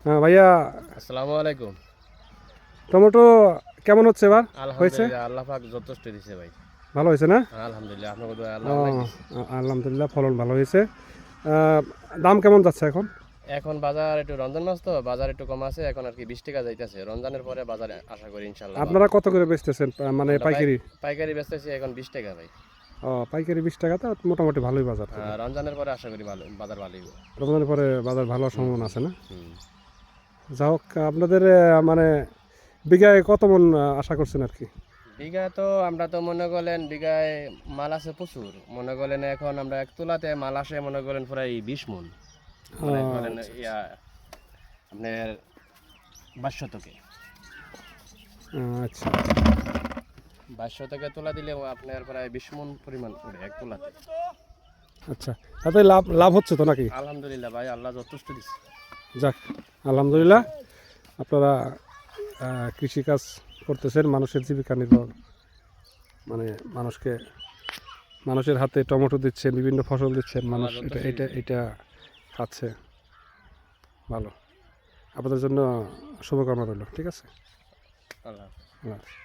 হ্যাঁ ভাইয়া, আসসালামু আলাইকুম। টমেটো কেমন হচ্ছে এবার? হয়েছে? আলহামদুলিল্লাহ, আল্লাহ পাক যথেষ্ট দিছে ভাই। ভালো হয়েছে না? আলহামদুলিল্লাহ, আপনাকে দোয়া ও, আল্লাহ অনেক দিছে। আলহামদুলিল্লাহ, ফলন ভালো হয়েছে। আহ, দাম কেমন যাচ্ছে এখন? এখন বাজার একটু রমজান মাস তো বাজার একটু কম আছে, এখন আর কি 20 টাকা যাইতেছে। রমজানের পরে বাজারে আশা করি ইনশাআল্লাহ আপনারা বাড়বে। কত করে বেচতেছেন, মানে আমরা পাইকারি? পাইকারি বেচতেছি এখন 20 টাকা ভাই। ও, পাইকারি 20 টাকা, তো মোটামুটি ভালোই বাজার তবে। রমজানের পরে আশা করি ভালো বাজার ভালোই হবে। রমজানের পরে বাজার ভালো হওয়ার হুম সম্ভাবনা হুম আছে না? হুম। যা হোক, আপনাদের মানে বিঘায় কত মন আশা করছেন আর কি? বিঘা তো আমরা তো মনে করেন বিঘায় মাল আছে প্রচুর, মনে করেন এখন আমরা এক তোলাতে মাল আসে মনে করেন প্রায় 20 মন, মনে করেন আচ্ছা আপনার 22 আচ্ছা। 22 তোলা দিলে আপনার প্রায় 20 মন পরিমাণ পড়ে এক তোলাতে। আচ্ছা, তাতে লাভ লাভ হচ্ছে তো নাকি? আলহামদুলিল্লাহ ভাই, আল্লাহ যথেষ্ট দিচ্ছে। যাক, আলহামদুলিল্লাহ। আপনারা কৃষিকাজ করতেছেন, মানুষের জীবিকা নির্ভর, মানে মানুষকে, মানুষের হাতে টমেটো দিচ্ছেন, বিভিন্ন ফসল দিচ্ছেন, আল্লাহ মানুষ এটা যথেষ্ট এটা দিচ্ছে। এটা খাচ্ছে। ভালো, আপনাদের জন্য শুভকামনা রইল। ঠিক আছে। আল্লাহ। আল্লাহ হাফেজ।